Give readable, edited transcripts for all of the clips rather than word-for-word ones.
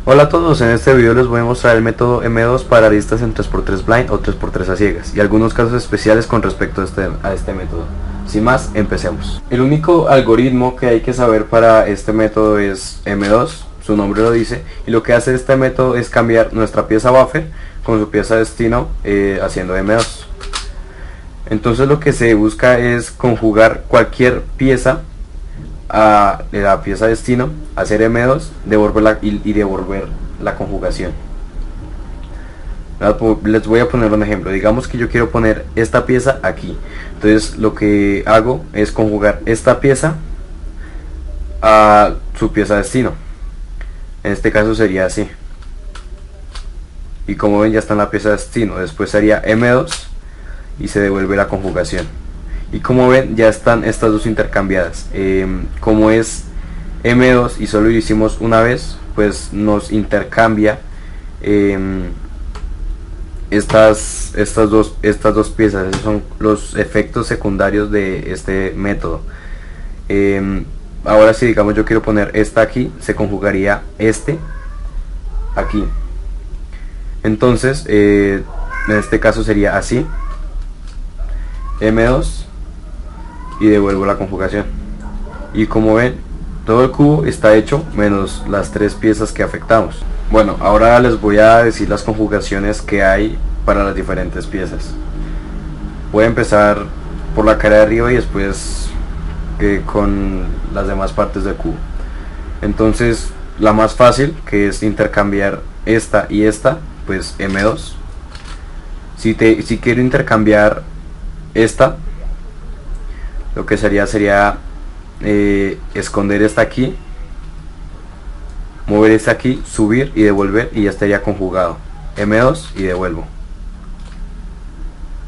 Hola a todos, en este video les voy a mostrar el método M2 para aristas en 3x3 blind o 3x3 a ciegas y algunos casos especiales con respecto a este método. Sin más, empecemos. El único algoritmo que hay que saber para este método es M2, su nombre lo dice, y lo que hace este método es cambiar nuestra pieza buffer con su pieza destino haciendo M2. Entonces lo que se busca es conjugar cualquier pieza a la pieza destino, hacer M2, devolverla y devolver la conjugación. Les voy a poner un ejemplo. Digamos que yo quiero poner esta pieza aquí, entonces lo que hago es conjugar esta pieza a su pieza destino. En este caso sería así, y como ven ya está en la pieza destino. Después sería M2 y se devuelve la conjugación. Y como ven ya están estas dos intercambiadas. Como es M2 y solo lo hicimos una vez, pues nos intercambia estas dos piezas. Esos son los efectos secundarios de este método. Ahora si digamos yo quiero poner esta aquí, se conjugaría este aquí. Entonces en este caso sería así, M2 y devuelvo la conjugación. Y como ven, todo el cubo está hecho menos las tres piezas que afectamos. Bueno, ahora les voy a decir las conjugaciones que hay para las diferentes piezas. Voy a empezar por la cara de arriba y después con las demás partes del cubo. Entonces la más fácil, que es intercambiar esta y esta, pues M2. Si quiero intercambiar esta, lo que sería esconder esta aquí, mover esta aquí, subir y devolver, y ya estaría conjugado. M2 y devuelvo,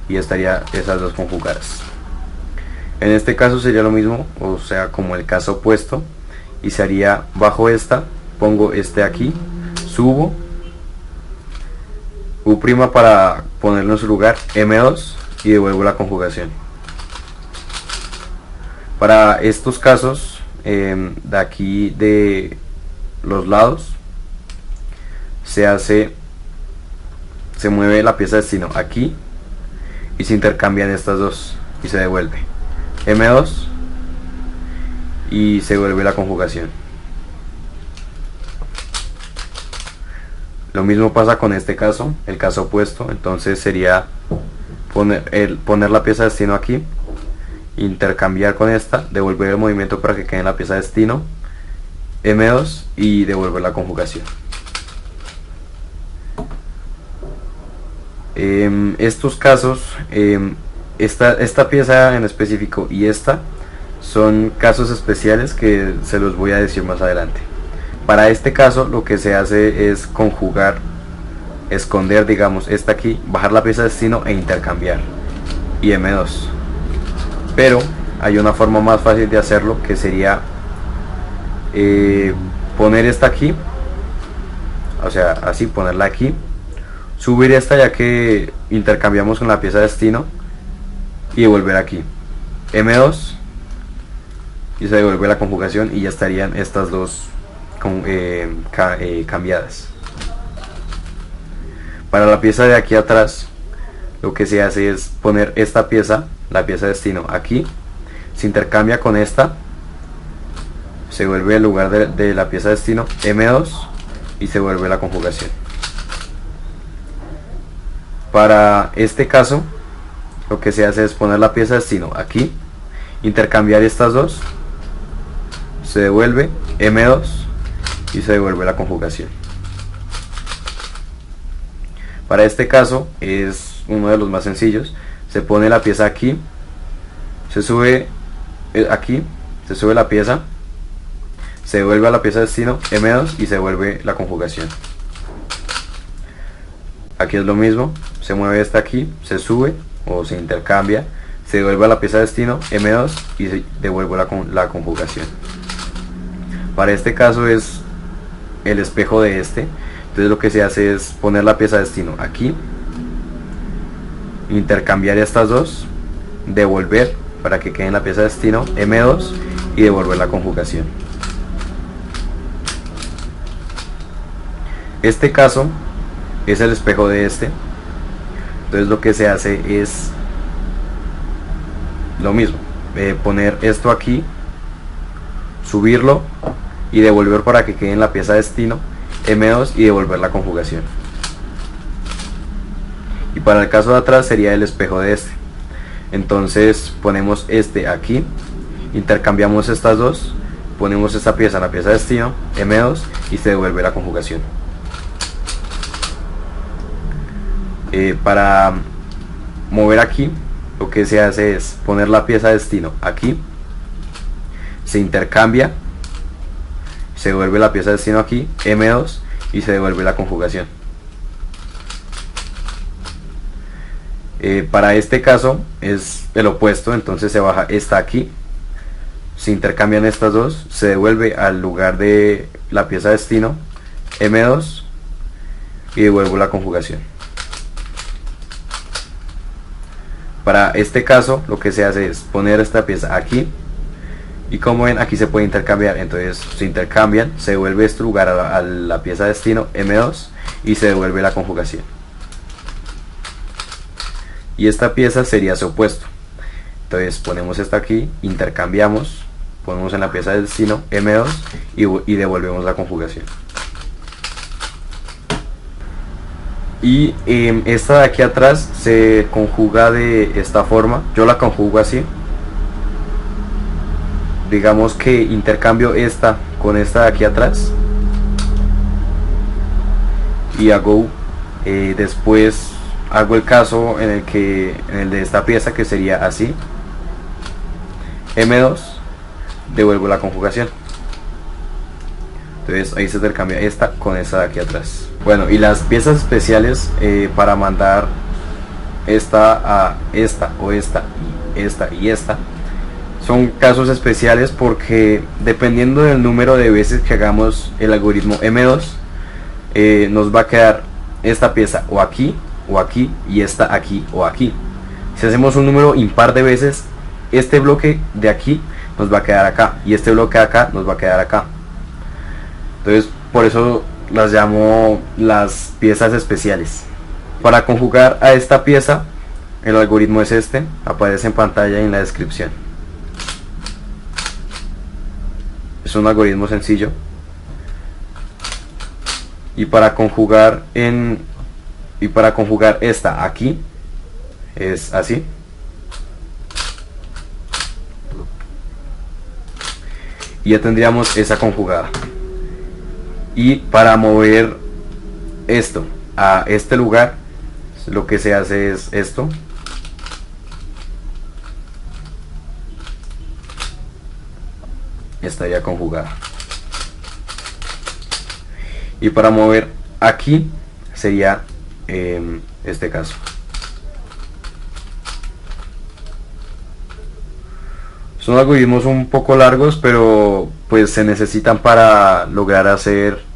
y ya estaría esas dos conjugadas. En este caso sería lo mismo, o sea, como el caso opuesto, y se haría bajo esta, pongo este aquí, subo, U' para ponerlo en su lugar, M2 y devuelvo la conjugación. Para estos casos de aquí de los lados se mueve la pieza destino aquí y se intercambian estas dos y se devuelve M2 y se devuelve la conjugación. Lo mismo pasa con este caso, el caso opuesto. Entonces sería poner la pieza destino aquí, intercambiar con esta, devolver el movimiento para que quede en la pieza destino, M2 y devolver la conjugación. Estos casos, esta pieza en específico y esta, son casos especiales que se los voy a decir más adelante. Para este caso lo que se hace es conjugar, esconder, digamos, esta aquí, bajar la pieza destino e intercambiar, y M2. Pero hay una forma más fácil de hacerlo, que sería poner esta aquí, o sea, así, ponerla aquí, subir esta ya que intercambiamos con la pieza destino, y devolver aquí, M2 y se devuelve la conjugación, y ya estarían estas dos cambiadas. Para la pieza de aquí atrás, lo que se hace es poner esta pieza, la pieza destino, aquí, se intercambia con esta, se vuelve el lugar de la pieza destino, M2 y se vuelve la conjugación. Para este caso lo que se hace es poner la pieza destino aquí, intercambiar estas dos, se devuelve M2 y se devuelve la conjugación. Para este caso es uno de los más sencillos. Se pone la pieza aquí, se sube aquí, se sube la pieza, se devuelve a la pieza destino, M2 y se devuelve la conjugación. Aquí es lo mismo, se mueve esta aquí, se sube o se intercambia, se devuelve a la pieza destino, M2 y se devuelve la conjugación. Para este caso es el espejo de este. Entonces lo que se hace es poner la pieza destino aquí, intercambiar estas dos, devolver para que quede en la pieza destino, M2 y devolver la conjugación. Este caso es el espejo de este. Entonces lo que se hace es lo mismo, poner esto aquí, subirlo y devolver para que quede en la pieza destino, M2, y devolver la conjugación. Y para el caso de atrás sería el espejo de este. Entonces ponemos este aquí, intercambiamos estas dos, ponemos esta pieza en la pieza destino, M2, y se devuelve la conjugación. Para mover aquí, lo que se hace es poner la pieza destino aquí, se intercambia, se devuelve la pieza destino aquí, M2, y se devuelve la conjugación. Para este caso es el opuesto, entonces se baja esta aquí, se intercambian estas dos, se devuelve al lugar de la pieza destino, M2, y devuelvo la conjugación. Para este caso lo que se hace es poner esta pieza aquí, y como ven aquí se puede intercambiar, entonces se intercambian, se devuelve este lugar a la pieza destino, M2, y se devuelve la conjugación. Y esta pieza sería su opuesto, entonces ponemos esta aquí, intercambiamos, ponemos en la pieza de destino, M2, y devolvemos la conjugación. Y esta de aquí atrás se conjuga de esta forma, yo la conjugo así, digamos que intercambio esta con esta de aquí atrás y hago después hago el caso en el de esta pieza, que sería así, M2, devuelvo la conjugación. Entonces ahí se intercambia esta con esta de aquí atrás. Bueno, y las piezas especiales para mandar esta a esta, o esta y esta, son casos especiales porque dependiendo del número de veces que hagamos el algoritmo M2, nos va a quedar esta pieza o aquí y esta aquí o aquí. Si hacemos un número impar de veces, este bloque de aquí nos va a quedar acá y este bloque de acá nos va a quedar acá. Entonces por eso las llamo las piezas especiales. Para conjugar a esta pieza, el algoritmo es este, aparece en pantalla y en la descripción. Es un algoritmo sencillo. Y para conjugar esta aquí es así. Y ya tendríamos esa conjugada. Y para mover esto a este lugar, lo que se hace es esto. Estaría conjugada. Y para mover aquí sería este caso. Son algoritmos un poco largos, pero pues se necesitan para lograr hacer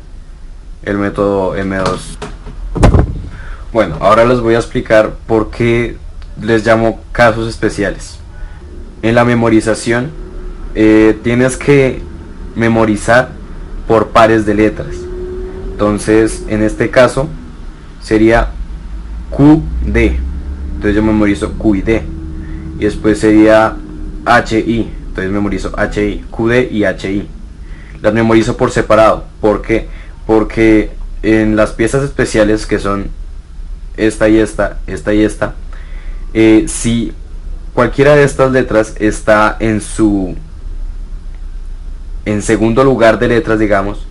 el método M2. Bueno, ahora les voy a explicar por qué les llamo casos especiales. En la memorización tienes que memorizar por pares de letras. Entonces en este caso sería QD, entonces yo memorizo Q y D, y después sería HI, entonces memorizo HI, QD y HI. Las memorizo por separado. ¿Por qué? Porque en las piezas especiales, que son esta y esta, si cualquiera de estas letras está en segundo lugar de letras, digamos,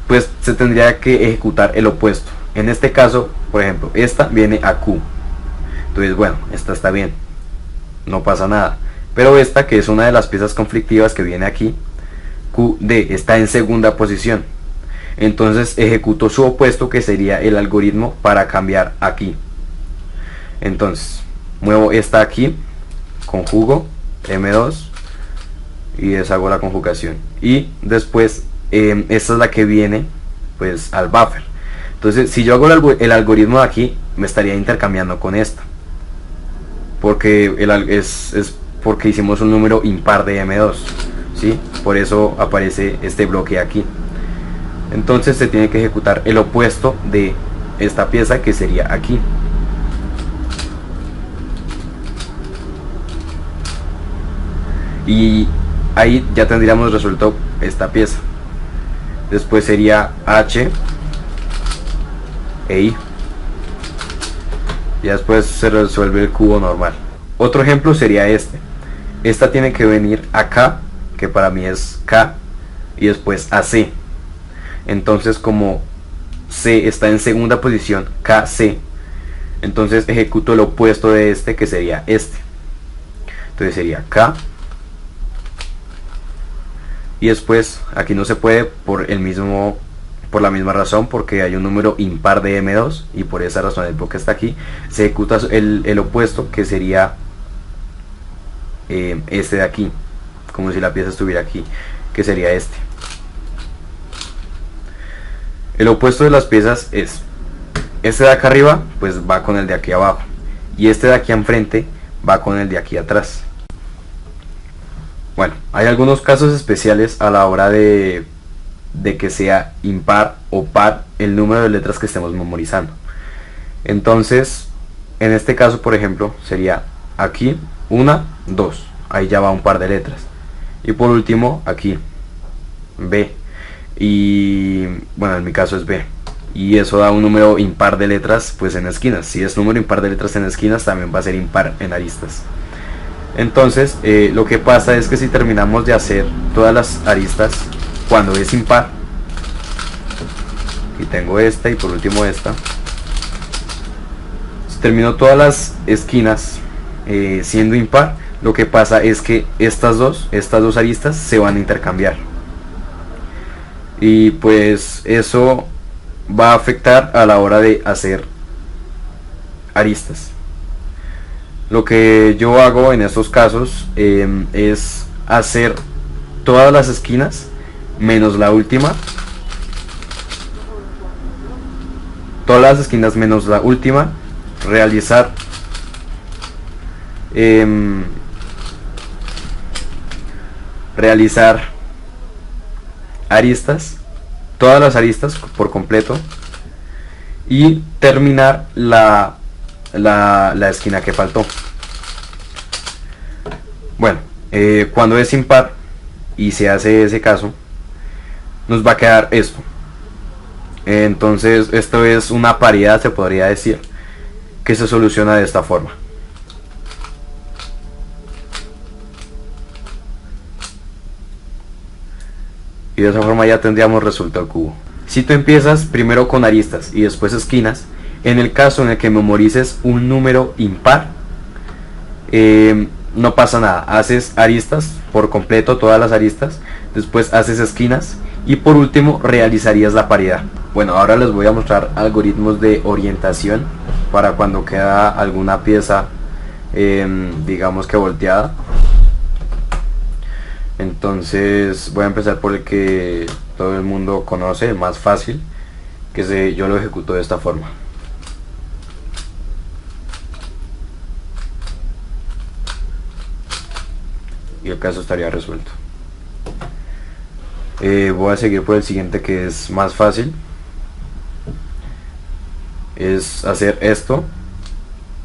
pues se tendría que ejecutar el opuesto. En este caso, por ejemplo, esta viene a Q, entonces bueno, esta está bien, no pasa nada. Pero esta, que es una de las piezas conflictivas que viene aquí, QD, está en segunda posición, entonces ejecuto su opuesto, que sería el algoritmo para cambiar aquí. Entonces muevo esta aquí, conjugo M2 y deshago la conjugación, y después esta es la que viene pues al buffer. Entonces si yo hago el algoritmo de aquí, me estaría intercambiando con esta, porque es porque hicimos un número impar de M2, ¿sí? Por eso aparece este bloque aquí. Entonces se tiene que ejecutar el opuesto de esta pieza, que sería aquí. Y ahí ya tendríamos resuelto esta pieza. Después sería H e I. Y después se resuelve el cubo normal. Otro ejemplo sería este. Esta tiene que venir acá, que para mí es K, y después AC. Entonces, como C está en segunda posición, KC, entonces ejecuto el opuesto de este, que sería este. Entonces sería K. Y después aquí no se puede por la misma razón, porque hay un número impar de M2, y por esa razón el bloque está aquí. Se ejecuta el opuesto, que sería este de aquí, como si la pieza estuviera aquí, que sería este. El opuesto de las piezas es este de acá arriba, pues va con el de aquí abajo, y este de aquí enfrente va con el de aquí atrás. Bueno, hay algunos casos especiales a la hora de que sea impar o par el número de letras que estemos memorizando. Entonces, en este caso, por ejemplo, sería aquí 1, 2, ahí ya va un par de letras. Y por último, aquí B, y bueno, en mi caso es B. Y eso da un número impar de letras, pues en esquinas. Si es número impar de letras en esquinas, también va a ser impar en aristas. Entonces, lo que pasa es que si terminamos de hacer todas las aristas cuando es impar, y tengo esta y por último esta, si termino todas las esquinas siendo impar, lo que pasa es que estas dos aristas se van a intercambiar, y pues eso va a afectar a la hora de hacer aristas. Lo que yo hago en estos casos es hacer todas las esquinas menos la última. Todas las esquinas menos la última. Realizar aristas. Todas las aristas por completo. Y terminar la esquina que faltó. Bueno, cuando es impar y se hace ese caso, nos va a quedar esto. Entonces esto es una paridad, se podría decir, que se soluciona de esta forma. Y de esa forma ya tendríamos resuelto el cubo. Si tú empiezas primero con aristas y después esquinas, en el caso en el que memorices un número impar, no pasa nada. Haces aristas por completo, todas las aristas, después haces esquinas y por último realizarías la paridad. Bueno, ahora les voy a mostrar algoritmos de orientación para cuando queda alguna pieza digamos que volteada. Entonces voy a empezar por el que todo el mundo conoce, el más fácil, que yo lo ejecuto de esta forma. Y el caso estaría resuelto. Voy a seguir por el siguiente, que es más fácil. Es hacer esto,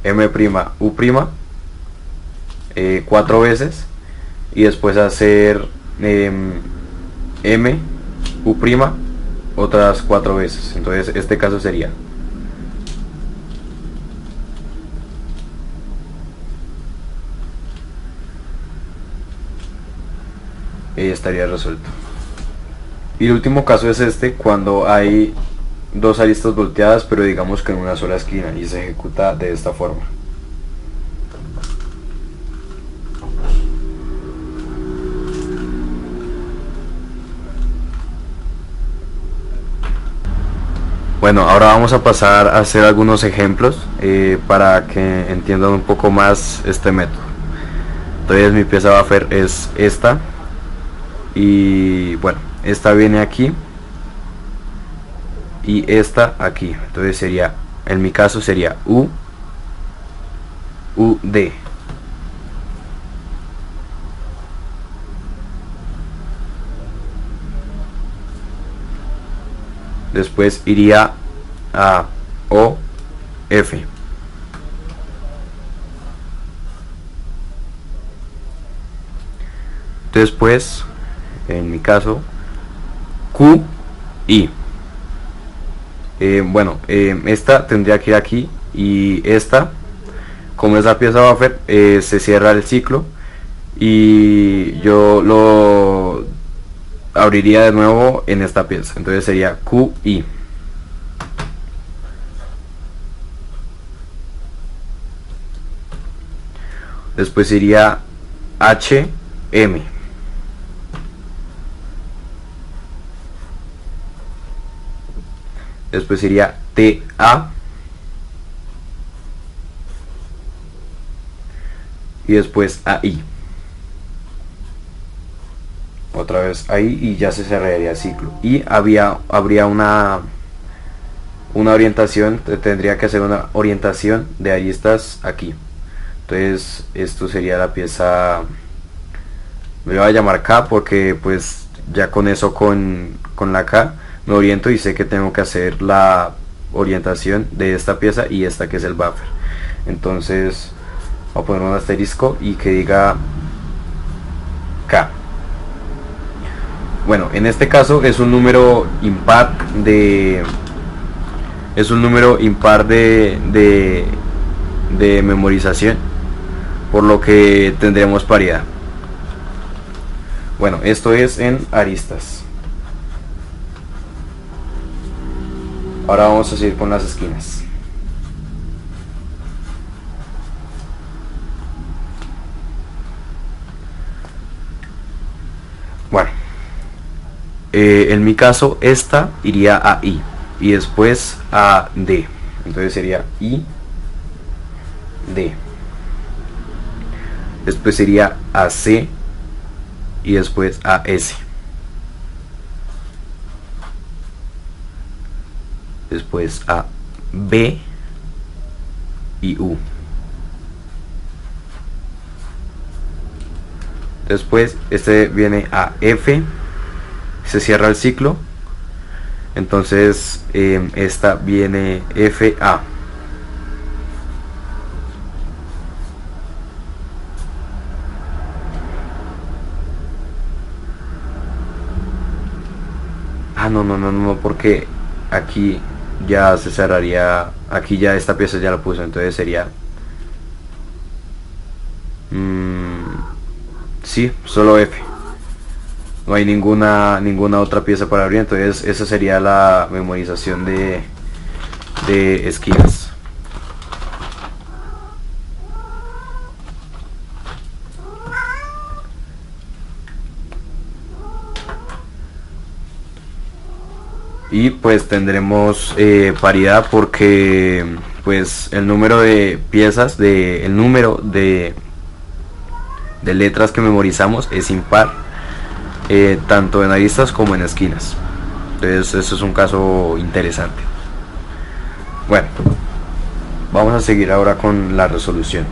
m'U', 4 veces, y después hacer m'U' otras 4 veces. Entonces este caso sería estaría resuelto. Y el último caso es este, cuando hay dos aristas volteadas, pero digamos que en una sola esquina, y se ejecuta de esta forma. Bueno, ahora vamos a pasar a hacer algunos ejemplos para que entiendan un poco más este método. Entonces mi pieza buffer es esta, y bueno, esta viene aquí y esta aquí. Entonces sería, en mi caso sería UD. Después iría a O, F. Después, en mi caso, Q, I. Esta tendría que ir aquí, y esta, como es la pieza buffer, se cierra el ciclo y yo lo abriría de nuevo en esta pieza. Entonces sería QI. Después iría HM. Después iría TA. Y después AI. Otra vez ahí, y ya se cerraría el ciclo. Y habría una orientación, tendría que hacer una orientación de aristas aquí. Entonces esto sería la pieza, me voy a llamar K, porque pues ya con eso, con la K me oriento y sé que tengo que hacer la orientación de esta pieza y esta que es el buffer. Entonces voy a poner un asterisco y que diga K. Bueno, en este caso es un número impar de memorización, por lo que tendremos paridad. Bueno, esto es en aristas. Ahora vamos a seguir con las esquinas. Bueno, en mi caso esta iría a I y después a D. Entonces sería I, D. Después sería a C y después a S. Después a B y U. Después este viene a F, se cierra el ciclo. Entonces esta viene FA. No, porque aquí ya se cerraría, aquí ya esta pieza ya la puse, entonces sería sí, solo F. No hay ninguna otra pieza para abrir, entonces esa sería la memorización de esquinas. Y pues tendremos paridad, porque pues el número de piezas, el número de letras que memorizamos es impar, tanto en aristas como en esquinas. Entonces eso es un caso interesante. Bueno, vamos a seguir ahora con la resolución.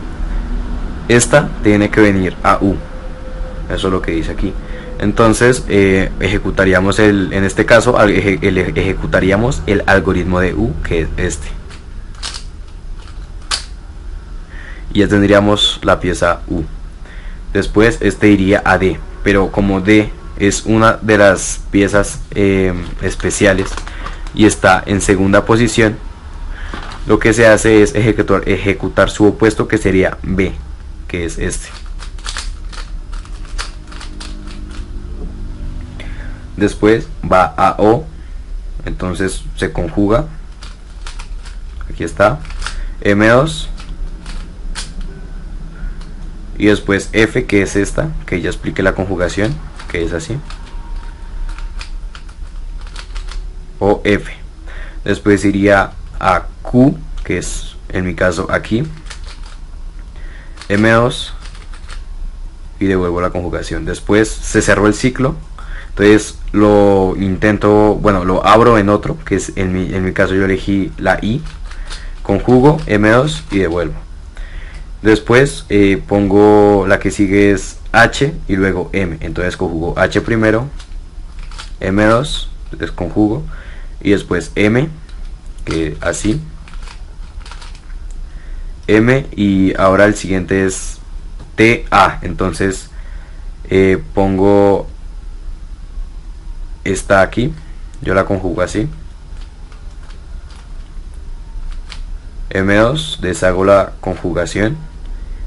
Esta tiene que venir a U, eso es lo que dice aquí. Entonces ejecutaríamos en este caso ejecutaríamos el algoritmo de U, que es este, y ya tendríamos la pieza U. Después este iría a D, pero como D es una de las piezas especiales y está en segunda posición, lo que se hace es ejecutar su opuesto, que sería B, que es este. Después va a O, entonces se conjuga, aquí está, M2, y después F, que es esta, que ya expliqué la conjugación, que es así, o F. Después iría a Q, que es en mi caso aquí, M2, y devuelvo la conjugación. Después se cerró el ciclo, entonces lo abro en otro, que es en mi caso yo elegí la I, conjugo M2 y devuelvo. Después pongo la que sigue, es H y luego M, entonces conjugo H primero, M2, desconjugo, y después M, que así, M, y ahora el siguiente es TA. Entonces pongo esta aquí, yo la conjugo así, M2, deshago la conjugación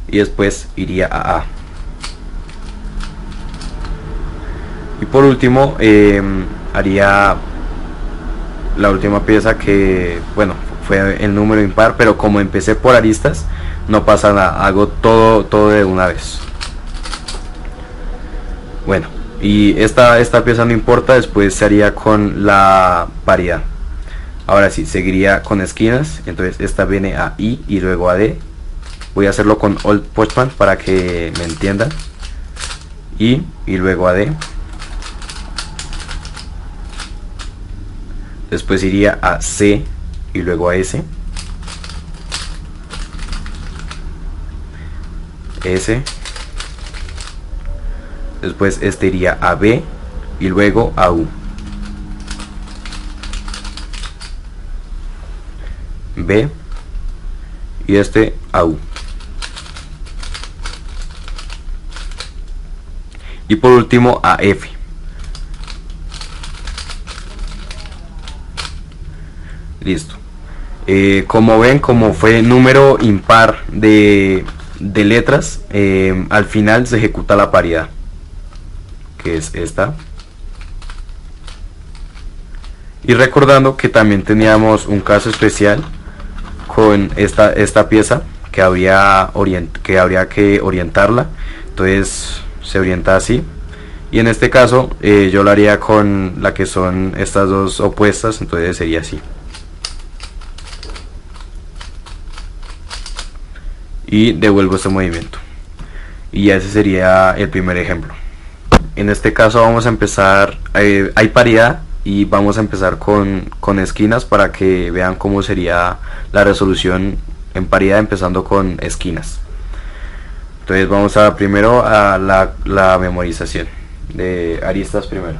y después iría a A. Y por último haría la última pieza, que bueno, fue el número impar, pero como empecé por aristas no pasa nada, hago todo de una vez. Bueno, y esta pieza no importa, después se haría con la paridad. Ahora sí, seguiría con esquinas, entonces esta viene a I y luego a D. Voy a hacerlo con Old Postman para que me entiendan. I y luego a D. Después iría a C y luego a S. S. Después este iría a B y luego a U. B y este a U. Y por último a F. Listo. Como ven, como fue número impar de letras, al final se ejecuta la paridad, que es esta. Y recordando que también teníamos un caso especial con esta pieza, que habría que orientarla. Entonces se orienta así, y en este caso yo lo haría con la que son estas dos opuestas, entonces sería así. Y devuelvo este movimiento, y ese sería el primer ejemplo. En este caso vamos a empezar, hay paridad, y vamos a empezar con esquinas para que vean cómo sería la resolución en paridad empezando con esquinas. Entonces vamos a primero a la memorización de aristas primero.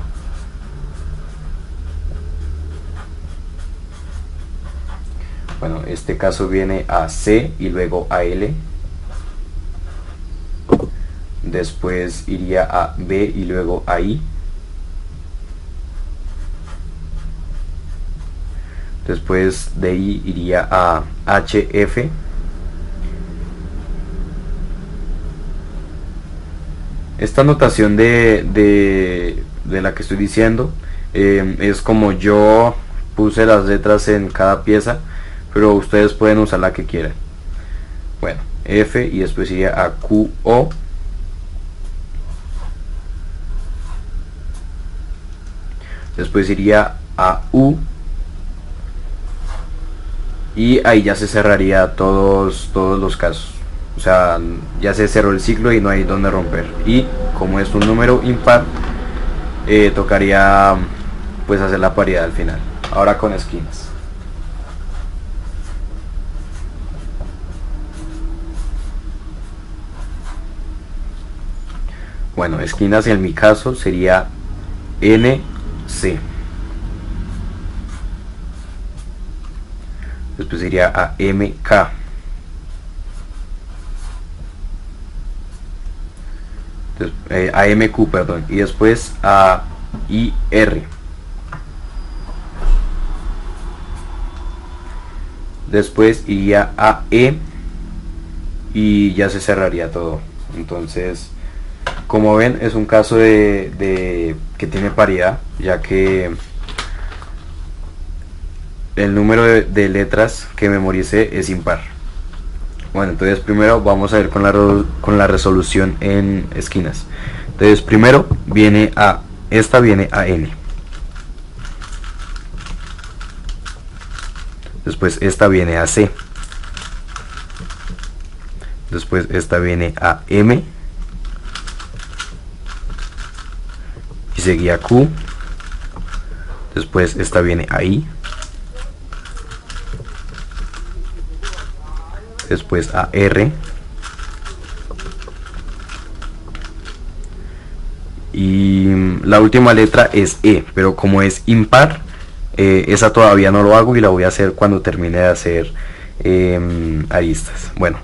Bueno, este caso viene a C y luego a L. Después iría a B y luego a I. Después de I iría a HF. Esta notación de la que estoy diciendo es como yo puse las letras en cada pieza, pero ustedes pueden usar la que quieran. Bueno, F y después iría a QO. Después iría a U. Y ahí ya se cerraría todos los casos. O sea, ya se cerró el ciclo y no hay donde romper. Y como es un número impar, tocaría pues hacer la paridad al final. Ahora con esquinas. Bueno, esquinas en mi caso sería NC. Después iría a MK. A MQ, perdón. Y después a IR. Después iría a E. Y ya se cerraría todo. Entonces, como ven, es un caso de que tiene paridad, ya que el número de letras que memoricé es impar. Bueno, entonces primero vamos a ver con la resolución en esquinas. Entonces primero viene a N. Después esta viene a C. Después esta viene a M. Y seguía Q. Después esta viene a I. Después a R. Y la última letra es E, pero como es impar, esa todavía no lo hago y la voy a hacer cuando termine de hacer aristas. Bueno,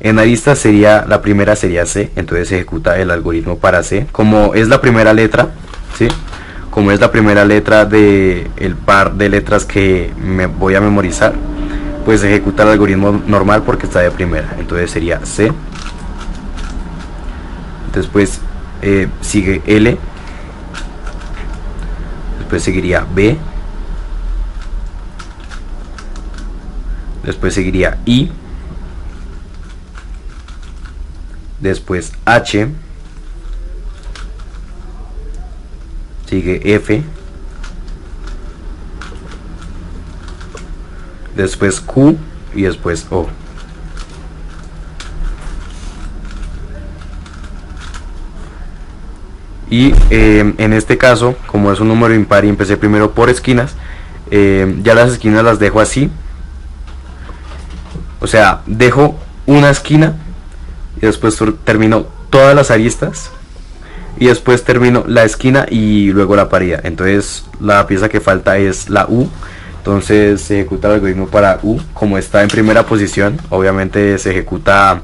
en aristas sería, la primera sería C, entonces se ejecuta el algoritmo para C. Como es la primera letra, ¿sí? Como es la primera letra de el par de letras que me voy a memorizar, pues se ejecuta el algoritmo normal porque está de primera, entonces sería C. Después sigue L, después seguiría B, después seguiría I, después H, sigue F, después Q y después O. Y en este caso, como es un número impar y empecé primero por esquinas, ya las esquinas las dejo así. O sea, dejo una esquina y después termino todas las aristas y después termino la esquina y luego la parida. Entonces la pieza que falta es la U. Entonces se ejecuta el algoritmo para U. Como está en primera posición, obviamente se ejecuta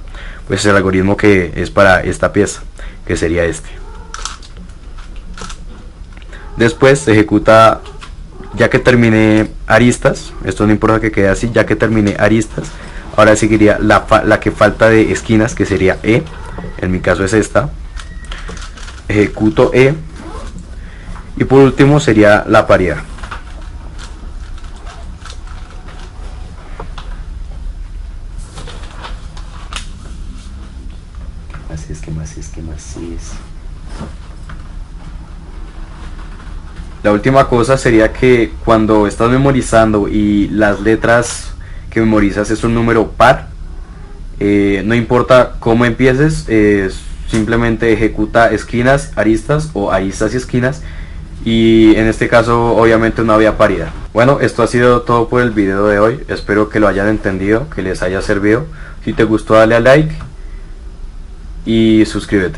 pues el algoritmo que es para esta pieza, que sería este. Después se ejecuta, ya que terminé aristas, esto no importa que quede así, ya que terminé aristas, ahora seguiría la que falta de esquinas, que sería E, en mi caso es esta. Ejecuto E y por último sería la paridad. ¿Qué más es? La última cosa sería que cuando estás memorizando y las letras que memorizas es un número par, no importa cómo empieces, simplemente ejecuta esquinas, aristas o aristas y esquinas, y en este caso obviamente no había paridad. Bueno, esto ha sido todo por el video de hoy, espero que lo hayan entendido, que les haya servido. Si te gustó dale a like y suscríbete.